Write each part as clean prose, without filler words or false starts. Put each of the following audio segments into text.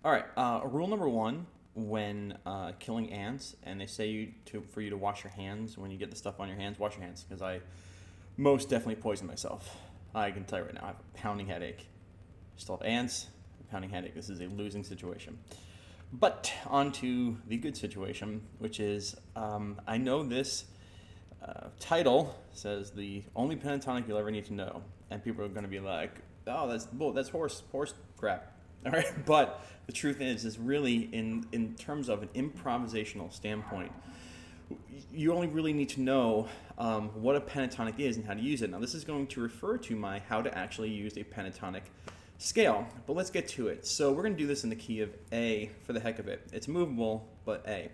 All right, rule number one when killing ants, and they say for you to wash your hands when you get the stuff on your hands, wash your hands, because I most definitely poisoned myself. I can tell you right now, I have a pounding headache. Still have ants, a pounding headache. This is a losing situation. But on to the good situation, which is I know this title says the only pentatonic you'll ever need to know, and people are going to be like, "Oh, that's horse crap." All right, but the truth is really in terms of an improvisational standpoint, you only really need to know what a pentatonic is and how to use it. Now, this is going to refer to my how to actually use a pentatonic scale, but let's get to it. So we're going to do this in the key of A for the heck of it. It's movable, but A.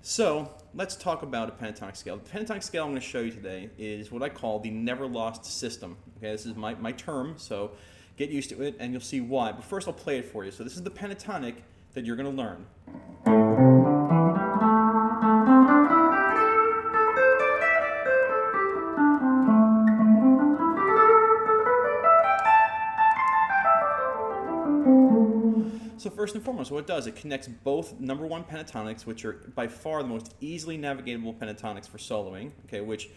So let's talk about a pentatonic scale. The pentatonic scale I'm going to show you today is what I call the NEVERLOST system. Okay, this is my term, so get used to it and you'll see why. But first I'll play it for you. So this is the pentatonic that you're going to learn. So first and foremost, what it does, it connects both number one pentatonics, which are by far the most easily navigatable pentatonics for soloing, okay, which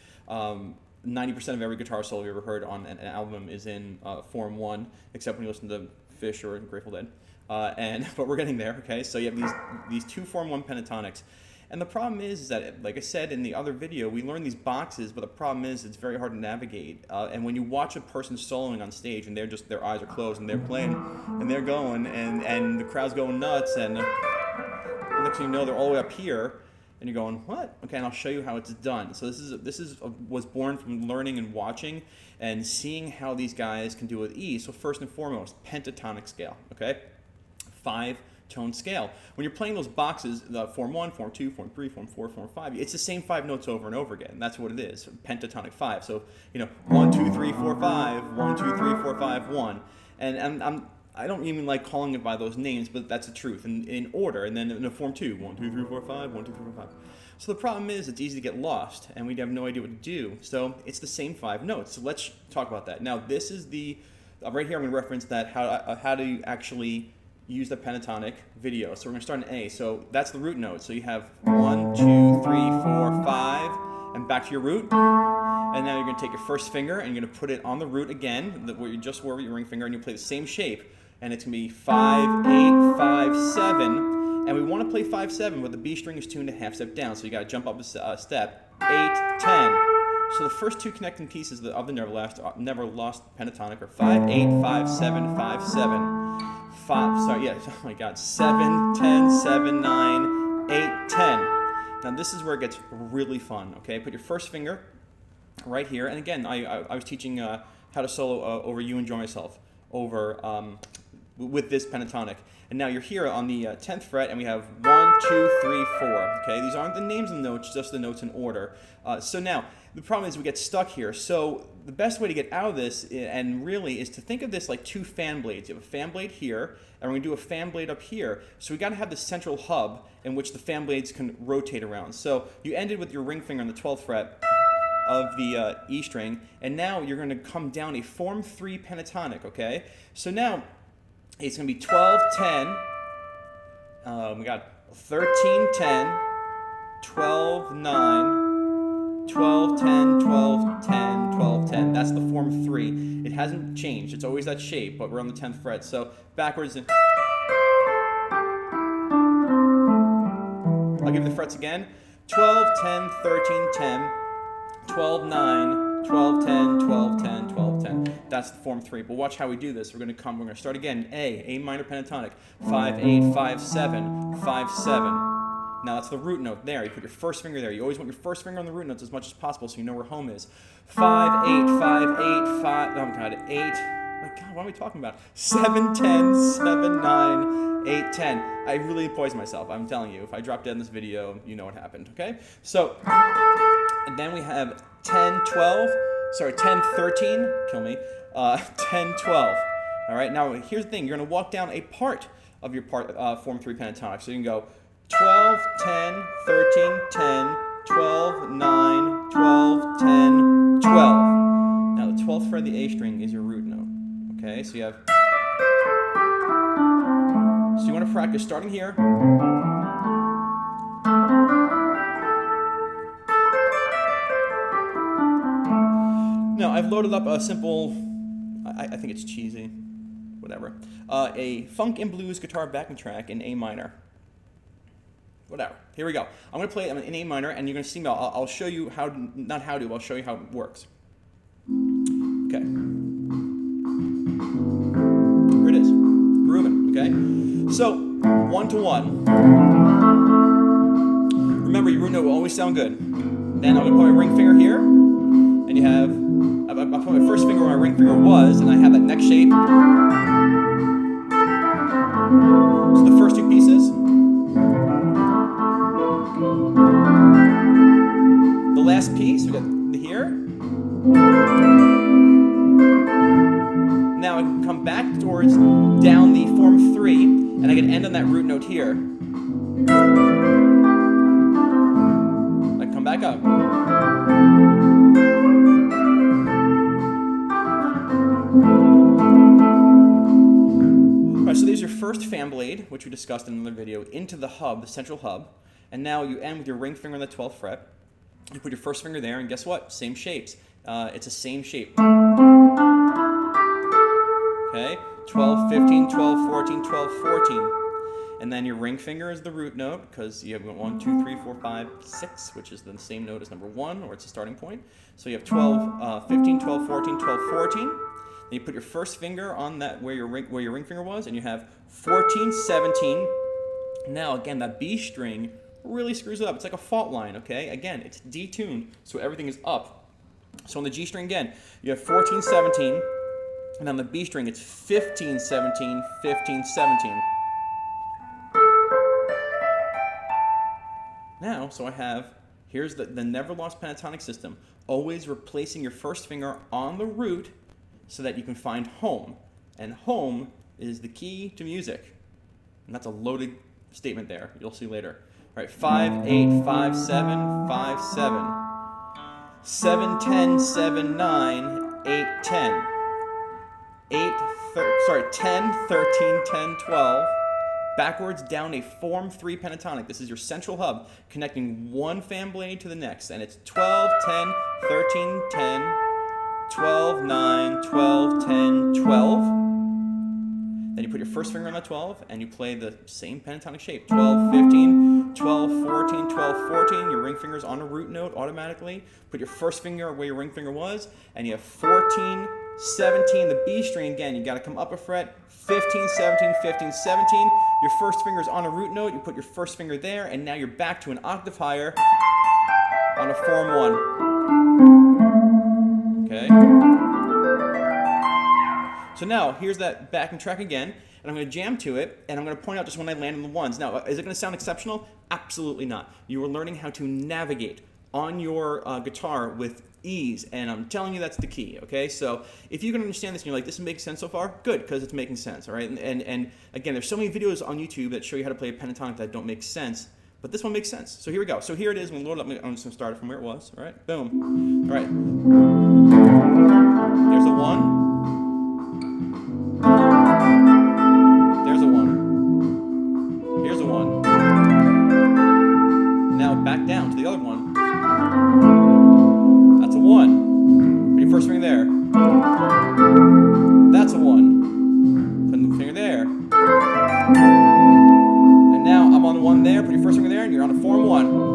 90% of every guitar solo you ever heard on an album is in form 1, except when you listen to Fish or Grateful Dead. But we're getting there, okay? So you have these two form 1 pentatonics. And the problem is that, like I said in the other video, we learn these boxes, but the problem is it's very hard to navigate. And when you watch a person soloing on stage and their eyes are closed and they're playing and they're going and the crowd's going nuts and next thing you know they're all the way up here and you're going, what? Okay, and I'll show you how it's done. So this was born from learning and watching and seeing how these guys can do it with ease. So first and foremost, pentatonic scale, okay? 5-tone scale. When you're playing those boxes, form 1, form 2, form 3, form 4, form 5, it's the same 5 notes over and over again. That's what it is, pentatonic 5. So, 1, 2, 3, 4, 5, 1, 2, 3, 4, 5, 1. And I don't even like calling it by those names, but that's the truth, in order. And then in a form 2, 1, 2, 3, 4, 5, 1, 2, 3, 4, 5. So the problem is it's easy to get lost, and we have no idea what to do. So it's the same 5 notes. So let's talk about that. Now, this is right here I'm going to reference that how do you actually use the pentatonic video. So we're going to start in A. So that's the root note. So you have 1, 2, 3, 4, 5, and back to your root. And now you're going to take your first finger and you're going to put it on the root again, where you just were with your ring finger, and you play the same shape. And it's going to be 5, 8, 5, 7. And we want to play 5, 7, but the B string is tuned a half step down. So you got to jump up a step. 8, 10. So the first two connecting pieces of the NEVERLOST pentatonic are 5, 8, 5, 7, 5, 7. 7, 10, 7, 9, 8, 10. Now this is where it gets really fun, okay? Put your first finger right here, and again, I was teaching how to solo over You Enjoy Myself with this pentatonic. And now you're here on the 10th fret, and we have 1, 2, 3, 4, okay? These aren't the names of the notes, just the notes in order. So now, the problem is we get stuck here. So the best way to get out of this, and really, is to think of this like two fan blades. You have a fan blade here, and we're going to do a fan blade up here. So we got to have this central hub in which the fan blades can rotate around. So you ended with your ring finger on the 12th fret of the E string, and now you're going to come down a form 3 pentatonic, okay? So now it's going to be 12, 10, we got 13, 10, 12, 9, 12, 10, 12, 10, 12, 10. That's the form 3. It hasn't changed. It's always that shape, but we're on the 10th fret. So backwards. I'll give you the frets again. 12, 10, 13, 10, 12, 9, 12, 10, 12, 10, 12, 10. That's the form 3. But watch how we do this. We're going to start again. A minor pentatonic. 5, 8, 5, 7, 5, 7. Now that's the root note there. You put your first finger there. You always want your first finger on the root notes as much as possible so you know where home is. 5, 8, 5, 8, 5, oh my God, 8. My God, what am I talking about? 7, 10, 7, 9, 8, 10. I really poisoned myself. I'm telling you. If I drop dead in this video, you know what happened, okay? So, and then we have 10, 13, kill me, 10, 12. All right, now here's the thing. You're going to walk down a part of your form 3 pentatonic. So you can go 12, 10, 13, 10, 12, 9, 12, 10, 12. Now the 12th fret of the A string is your root note. Okay, so you have So you want to practice starting here. Now, I've loaded up a simple, I think it's cheesy, whatever, a funk and blues guitar backing track in A minor. Whatever. Here we go. I'm going to play it in A minor, and you're going to see me. I'll show you how, not how to, I'll show you how it works. Okay. Here it is. Grooving, okay? So, 1 to 1. Remember, your root note will always sound good. Then I'm going to put my ring finger here, and you have, I'll put my first finger where my ring finger was, and I have that neck shape. So the first two pieces. The last piece, we got here. Now I can come back towards down the form 3, and I can end on that root note here. I come back up. Alright, so there's your first fan blade, which we discussed in another video, into the hub, the central hub. And now you end with your ring finger on the 12th fret. You put your first finger there, and guess what? Same shapes. It's the same shape. Okay? 12, 15, 12, 14, 12, 14. And then your ring finger is the root note, because you have 1, 2, 3, 4, 5, 6, which is the same note as number 1, or it's a starting point. So you have 12, 15, 12, 14, 12, 14. Then you put your first finger on that where your ring finger was, and you have 14, 17. Now, again, that B string really screws it up. It's like a fault line, okay? Again, it's detuned, so everything is up. So on the G string, again, you have 14, 17, and on the B string, it's 15, 17, 15, 17. Now, so I have, here's the never lost pentatonic system, always replacing your first finger on the root so that you can find home. And home is the key to music. And that's a loaded statement there. You'll see later. All right, 5, 8, 5, 7, 5, 7. 7, 10, 7, 9, 8, 10. 10, 13, 10, 12. Backwards down a form 3 pentatonic. This is your central hub, connecting one fan blade to the next. And it's 12, 10, 13, 10, 12, 9, 12, 10, 12. Then you put your first finger on the 12, and you play the same pentatonic shape. 12, 15, 12, 14, 12, 14. Your ring finger's on a root note automatically. Put your first finger where your ring finger was, and you have 14, 17. The B string, again, you got to come up a fret. 15, 17, 15, 17. Your first finger's on a root note. You put your first finger there, and now you're back to an octave higher on a form 1. Okay? So now, here's that backing track again, and I'm going to jam to it, and I'm going to point out just when I land on the ones. Now, is it going to sound exceptional? Absolutely not. You are learning how to navigate on your guitar with ease, and I'm telling you that's the key, okay? So if you can understand this and you're like, this makes sense so far, good, because it's making sense, all right? And again, there's so many videos on YouTube that show you how to play a pentatonic that don't make sense, but this one makes sense. So here we go. So here it is. When load up, I'm just going to start it from where it was, all right? Boom. All right. There's a 1. There's a 1. Here's a 1. Now back down to the other one. That's a 1. Put your first finger there. That's a 1. Put the finger there. And now I'm on the 1 there. Put your first finger there, and you're on a form 1.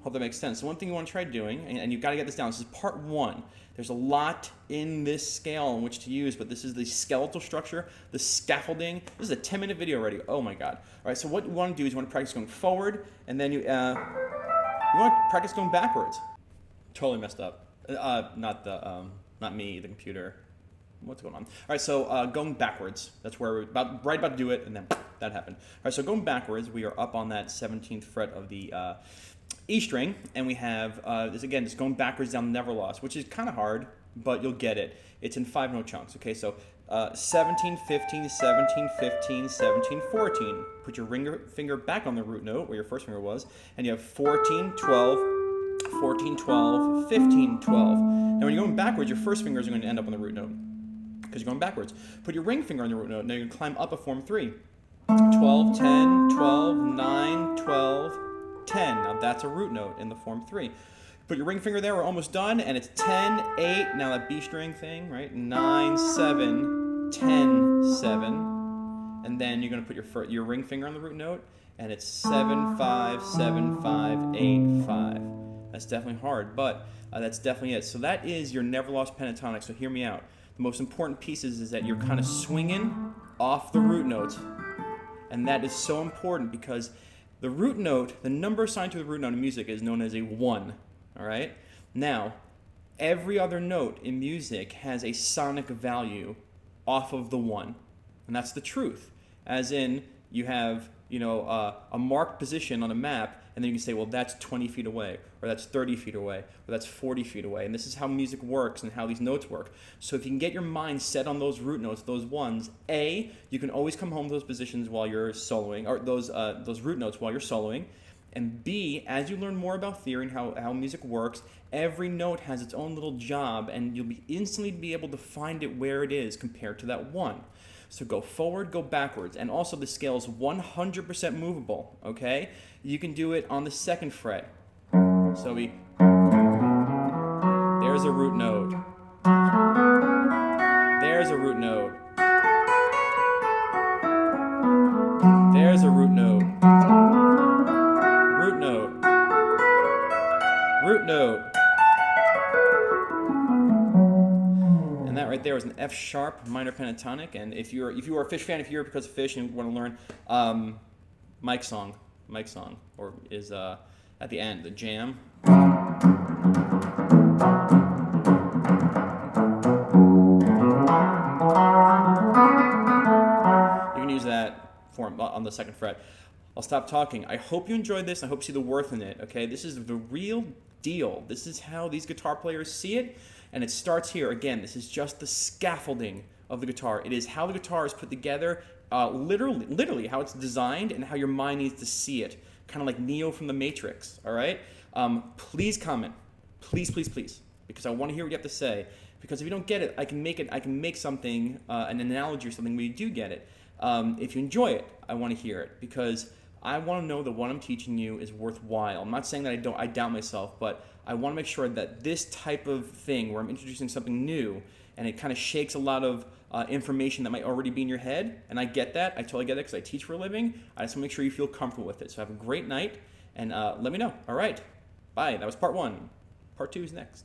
Hope that makes sense. So one thing you want to try doing, and you've got to get this down, this is part one. There's a lot in this scale in which to use, but this is the skeletal structure, the scaffolding. This is a 10-minute video already. Oh my God. All right, so what you want to do is you want to practice going forward, and then you want to practice going backwards. Totally messed up. Not me, the computer. What's going on? All right, so going backwards. That's where we're right about to do it, and then that happened. All right, so going backwards, we are up on that 17th fret of the E string, and we have this again, just going backwards down Neverlost, which is kind of hard, but you'll get it. It's in 5-note chunks. Okay, so 17, 15, 17, 15, 17, 14. Put your finger back on the root note where your first finger was, and you have 14, 12, 14, 12, 15, 12. Now when you're going backwards, your first fingers are going to end up on the root note because you're going backwards. Put your ring finger on the root note. Now you're going to climb up a form 3. 12, 10, 12, 9, 12, 10. Now that's a root note in the form 3. Put your ring finger there. We're almost done. And it's 10, 8. Now that B string thing, right? 9, 7, 10, 7. And then you're going to put your ring finger on the root note. And it's 7, 5, 7, 5, 8, 5. That's definitely hard, but that's definitely it. So that is your Neverlost Pentatonic. So hear me out. The most important pieces is that you're kind of swinging off the root notes. And that is so important because the root note, the number assigned to the root note in music is known as a 1. All right? Now, every other note in music has a sonic value off of the 1. And that's the truth. As in, you have, a marked position on a map, and then you can say, well, that's 20 feet away, or that's 30 feet away, or that's 40 feet away. And this is how music works and how these notes work. So if you can get your mind set on those root notes, those 1s, A, you can always come home to those positions while you're soloing, or those root notes while you're soloing. And B, as you learn more about theory and how music works, every note has its own little job, and you'll instantly be able to find it where it is compared to that 1. So go forward, go backwards. And also the scale is 100% movable, okay? You can do it on the 2nd fret. So there's a root note. There's a root note. There's a root note. Root note. Root note. And that right there is an F sharp minor pentatonic. And if you are a Fish fan, if you're here because of Fish and want to learn Mike's song, or is at the end, the jam. You can use that form on the 2nd fret. I'll stop talking. I hope you enjoyed this. I hope you see the worth in it. Okay, this is the real deal. This is how these guitar players see it, and it starts here. Again, this is just the scaffolding of the guitar. It is how the guitar is put together, literally how it's designed and how your mind needs to see it. Kind of like Neo from the Matrix. All right. Please comment. Please, because I want to hear what you have to say. Because if you don't get it, I can make something, an analogy or something where you do get it. If you enjoy it, I want to hear it because I want to know that what I'm teaching you is worthwhile. I'm not saying that I doubt myself, but I want to make sure that this type of thing where I'm introducing something new and it kind of shakes a lot of information that might already be in your head, and I get that. I totally get it because I teach for a living. I just want to make sure you feel comfortable with it. So have a great night, and let me know. All right. Bye. That was part 1. Part 2 is next.